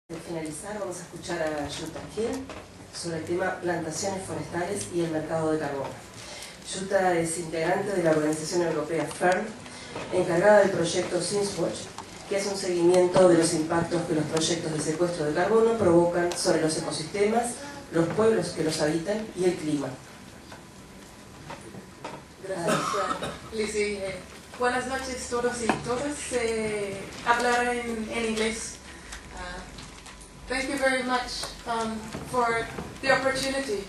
De finalizar, vamos a escuchar a Jutta Kill sobre el tema Plantaciones forestales y el mercado de carbono. Jutta es integrante de la organización europea FERN, encargada del proyecto SinksWatch, que es un seguimiento de los impactos que los proyectos de secuestro de carbono provocan sobre los ecosistemas, los pueblos que los habitan y el clima. Gracias, Lizzie. Buenas noches todos y todas. Hablaré en inglés. Thank you very much for the opportunity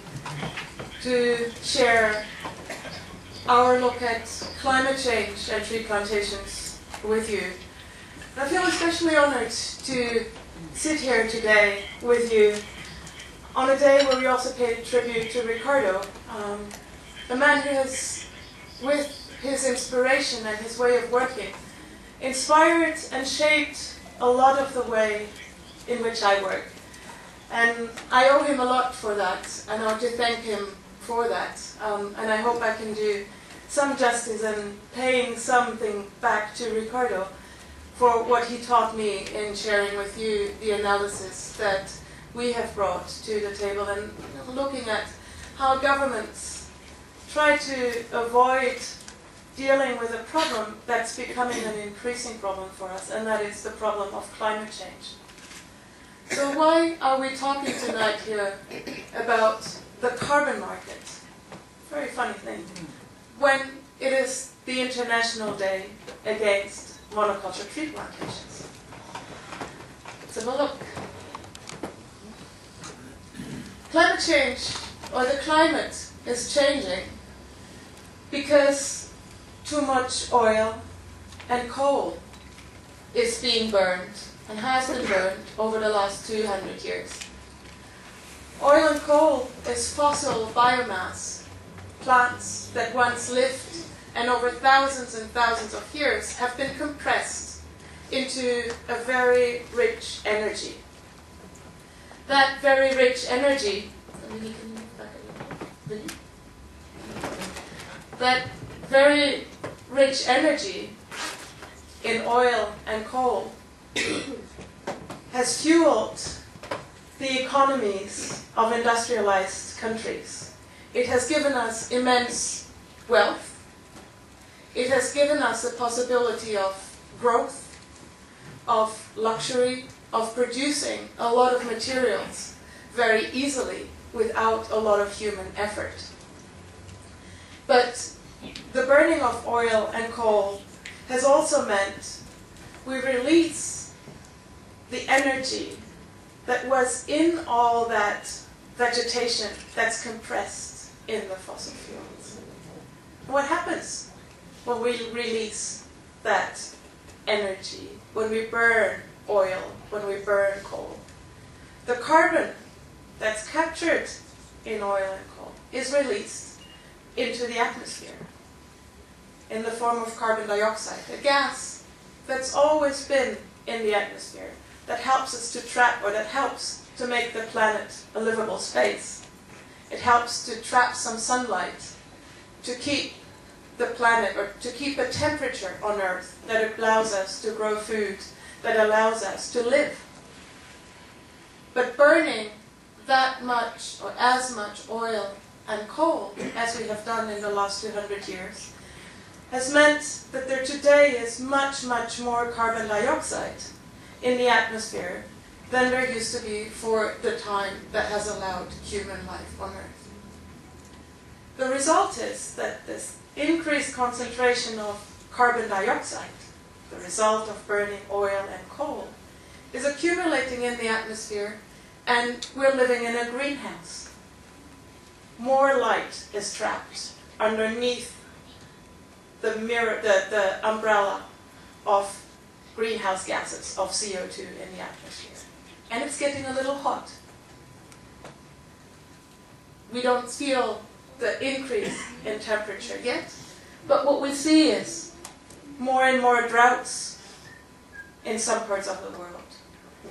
to share our look at climate change and tree plantations with you. And I feel especially honored to sit here today with you on a day where we also pay tribute to Ricardo, a man who has, with his inspiration and his way of working, inspired and shaped a lot of the way in which I work. And I owe him a lot for that, and I want to thank him for that. And I hope I can do some justice in paying something back to Ricardo for what he taught me in sharing with you the analysis that we have brought to the table and looking at how governments try to avoid dealing with a problem that's becoming an increasing problem for us, and that is the problem of climate change. So why are we talking tonight here about the carbon market? Very funny thing. When it is the International Day against monoculture tree plantations. Let's have a look. Climate change, or the climate, is changing because too much oil and coal is being burned and has been burned over the last 200 years. Oil and coal is fossil biomass, plants that once lived and over thousands and thousands of years have been compressed into a very rich energy. That very rich energy, that very rich energy in oil and coal has fueled the economies of industrialized countries. It has given us immense wealth. It has given us the possibility of growth, of luxury, of producing a lot of materials very easily without a lot of human effort. But the burning of oil and coal has also meant we release the energy that was in all that vegetation that's compressed in the fossil fuels. What happens when we release that energy, when we burn oil, when we burn coal? The carbon that's captured in oil and coal is released into the atmosphere in the form of carbon dioxide, a gas that's always been in the atmosphere, that helps us to trap, or that helps to make the planet a livable space. It helps to trap some sunlight, to keep the planet, or to keep a temperature on Earth that allows us to grow food, that allows us to live. But burning that much, or as much oil and coal as we have done in the last 200 years, has meant that there today is much, much more carbon dioxide in the atmosphere than there used to be for the time that has allowed human life on Earth. The result is that this increased concentration of carbon dioxide, the result of burning oil and coal, is accumulating in the atmosphere, and we're living in a greenhouse. More light is trapped underneath the umbrella of greenhouse gases, of CO2 in the atmosphere. And it's getting a little hot. We don't feel the increase in temperature yet, but what we see is more and more droughts in some parts of the world,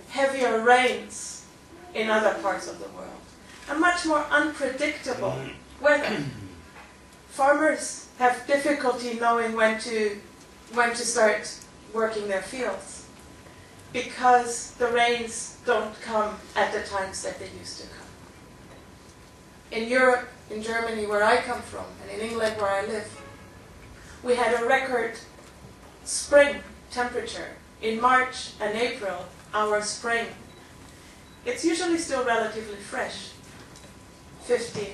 heavier rains in other parts of the world, and much more unpredictable weather. Farmers have difficulty knowing when to start working their fields, because the rains don't come at the times that they used to come. In Europe, in Germany, where I come from, and in England, where I live, we had a record spring temperature. In March and April, our spring, it's usually still relatively fresh, 15,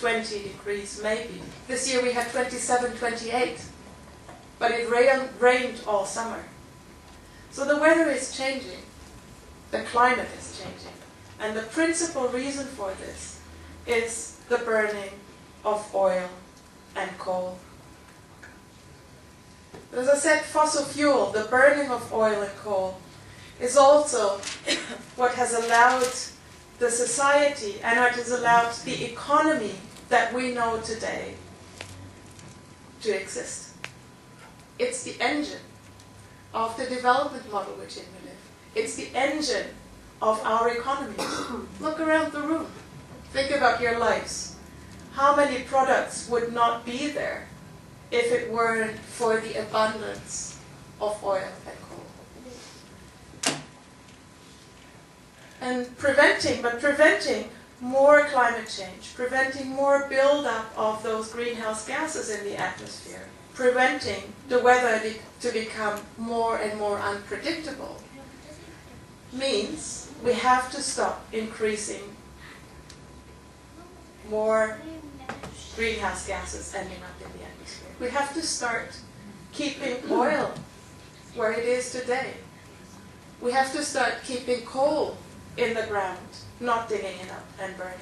20 degrees maybe. This year we had 27, 28, but it rained all summer. So the weather is changing, the climate is changing, and the principal reason for this is the burning of oil and coal. As I said, fossil fuel, the burning of oil and coal, is also what has allowed the society and what has allowed the economy that we know today to exist. It's the engine of the development model within we live. It's the engine of our economy. Look around the room. Think about your lives. How many products would not be there if it weren't for the abundance of oil and coal? And preventing more climate change, preventing more buildup of those greenhouse gases in the atmosphere, preventing the weather to become more and more unpredictable, means we have to stop increasing more greenhouse gases ending up in the atmosphere. We have to start keeping oil where it is today. We have to start keeping coal in the ground, not digging it up and burning.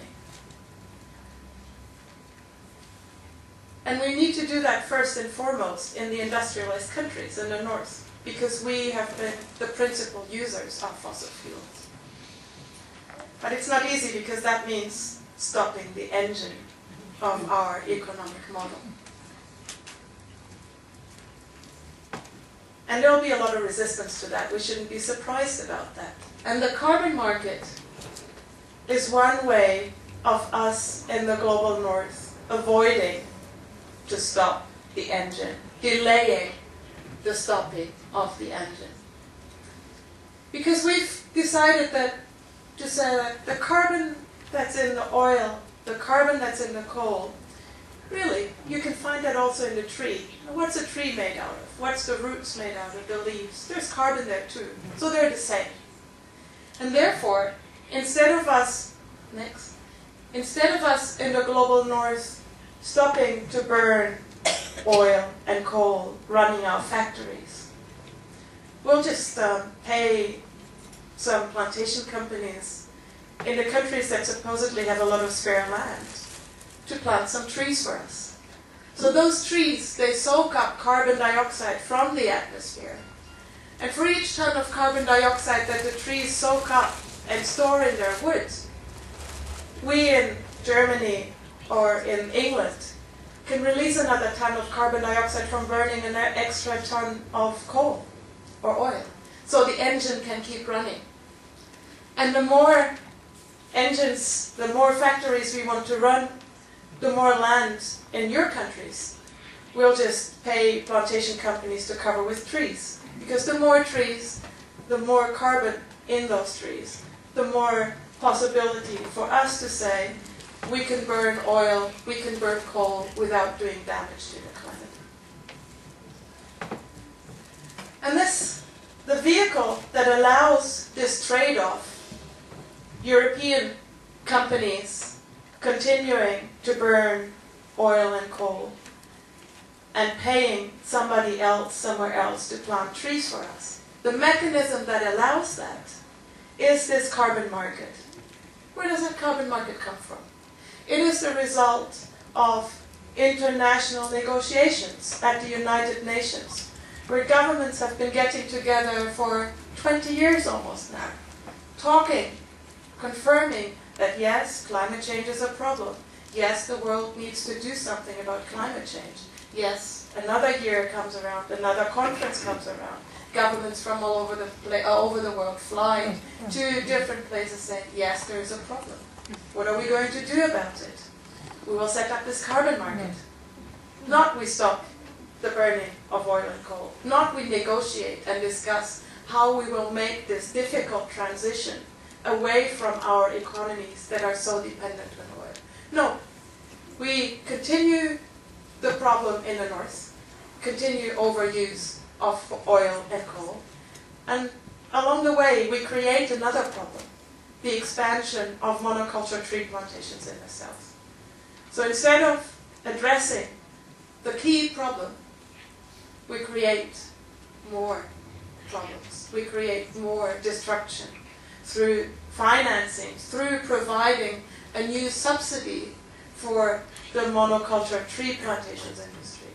And we need to do that first and foremost in the industrialized countries in the north, because we have been the principal users of fossil fuels. But it's not easy, because that means stopping the engine of our economic model. And there will be a lot of resistance to that. We shouldn't be surprised about that. And the carbon market is one way of us in the global north avoiding to stop the engine, delaying the stopping of the engine. Because we've decided to say that the carbon that's in the oil, the carbon that's in the coal, really, you can find that also in the tree. What's a tree made out of? What's the roots made out of? The leaves. There's carbon there too. So they're the same. And therefore, instead of us in the global north stopping to burn oil and coal, running our factories, we'll just pay some plantation companies in the countries that supposedly have a lot of spare land to plant some trees for us. So those trees, they soak up carbon dioxide from the atmosphere. And for each ton of carbon dioxide that the trees soak up and store in their wood, we in Germany or in England can release another ton of carbon dioxide from burning an extra ton of coal or oil. So the engine can keep running. And the more engines, the more factories we want to run, the more land in your countries we'll just pay plantation companies to cover with trees. Because the more trees, the more carbon in those trees, the more possibility for us to say we can burn oil, we can burn coal without doing damage to the climate. And the vehicle that allows this trade-off, European companies continuing to burn oil and coal and paying somebody else somewhere else to plant trees for us. The mechanism that allows that is this carbon market. Where does that carbon market come from? It is the result of international negotiations at the United Nations, where governments have been getting together for 20 years almost now, talking, confirming that yes, climate change is a problem. Yes, the world needs to do something about climate change. Yes, another year comes around, another conference comes around. Governments from all over the world fly to different places saying, yes, there is a problem. What are we going to do about it? We will set up this carbon market. Not we stop the burning of oil and coal. Not we negotiate and discuss how we will make this difficult transition away from our economies that are so dependent on oil. No, we continue the problem in the north, continue overuse of oil and coal, and along the way we create another problem, the expansion of monoculture tree plantations in the south. So instead of addressing the key problem, we create more problems. We create more destruction through financing, through providing a new subsidy for the monoculture tree plantations industry.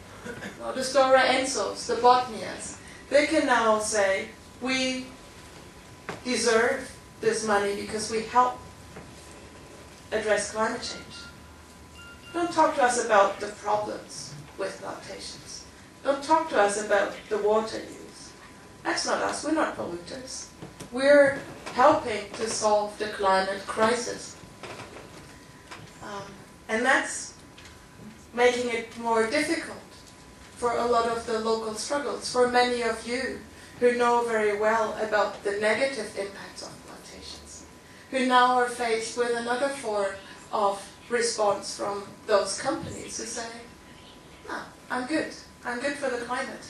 Now, the Stora Ensos, the Botnias, they can now say, we deserve this money because we help address climate change. Don't talk to us about the problems with plantations. Don't talk to us about the water use. That's not us, we're not polluters. We're helping to solve the climate crisis. And that's making it more difficult for a lot of the local struggles, for many of you who know very well about the negative impacts of plantations, who now are faced with another form of response from those companies who say, no, I'm good for the climate,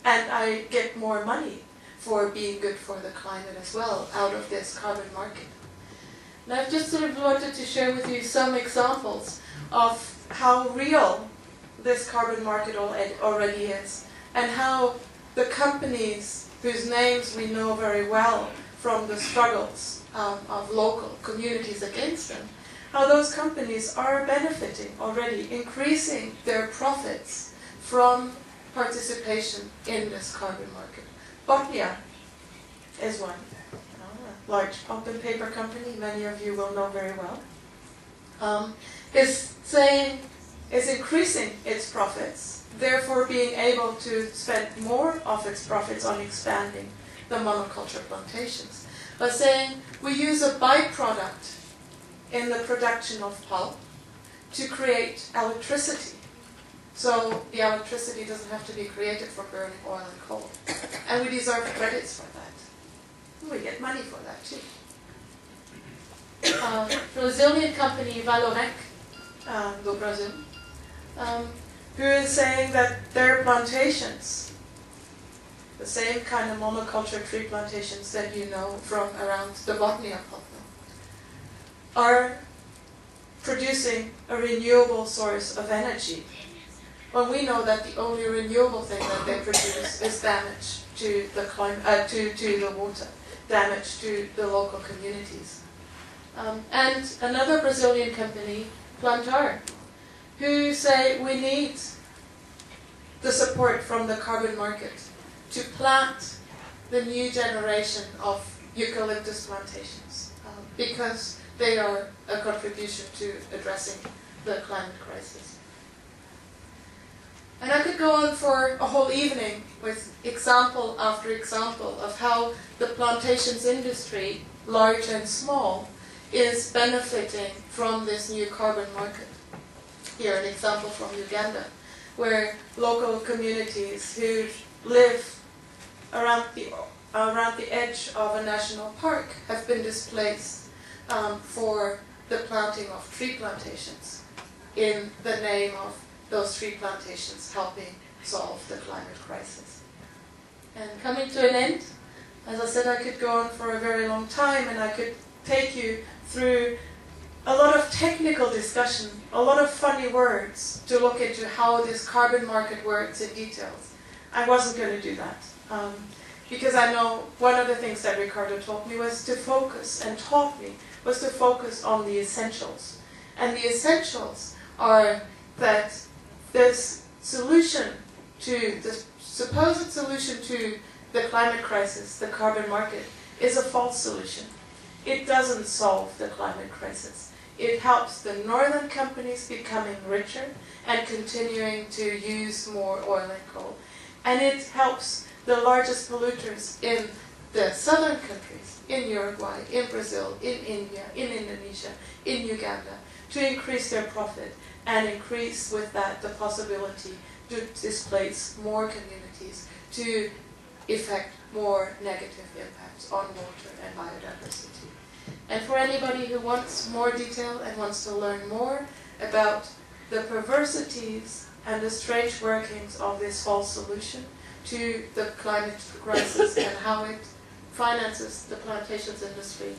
and I get more money for being good for the climate as well out of this carbon market. And I've just sort of wanted to share with you some examples of how real this carbon market already is, and how the companies whose names we know very well from the struggles of local communities against them, how those companies are benefiting already, increasing their profits from participation in this carbon market. Botnia is one, a large pulp and paper company, many of you will know very well, is increasing its profits, therefore being able to spend more of its profits on expanding the monoculture plantations, by saying we use a byproduct in the production of pulp to create electricity. So the electricity doesn't have to be created for burning oil and coal. And we deserve credits for that. We get money for that too. Brazilian company Valorec, do Brazil, who is saying that their plantations, the same kind of monoculture tree plantations that you know from around the Botnia pulp mill, are producing a renewable source of energy, when we know that the only renewable thing that they produce is damage to the climate, to the water, damage to the local communities. And another Brazilian company, Plantaciones, who say we need the support from the carbon market to plant the new generation of eucalyptus plantations, because they are a contribution to addressing the climate crisis. And I could go on for a whole evening with example after example of how the plantations industry, large and small, is benefiting from this new carbon market. Here, an example from Uganda, where local communities who live around the edge of a national park have been displaced for the planting of tree plantations in the name of those tree plantations helping solve the climate crisis. And coming to an end, as I said, I could go on for a very long time, and I could take you through a lot of technical discussion, a lot of funny words to look into how this carbon market works in details. I wasn't going to do that, because I know one of the things that Ricardo taught me was to focus, and taught me, was to focus on the essentials. And the essentials are that this solution to, the supposed solution to the climate crisis, the carbon market, is a false solution. It doesn't solve the climate crisis. It helps the northern companies becoming richer and continuing to use more oil and coal. And it helps the largest polluters in the southern countries, in Uruguay, in Brazil, in India, in Indonesia, in Uganda, to increase their profit and increase with that the possibility to displace more communities, to effect more negative impacts on water and biodiversity. And for anybody who wants more detail and wants to learn more about the perversities and the strange workings of this false solution to the climate crisis and how it finances the plantations industry,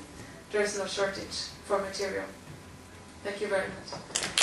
there is no shortage for material. Thank you very much.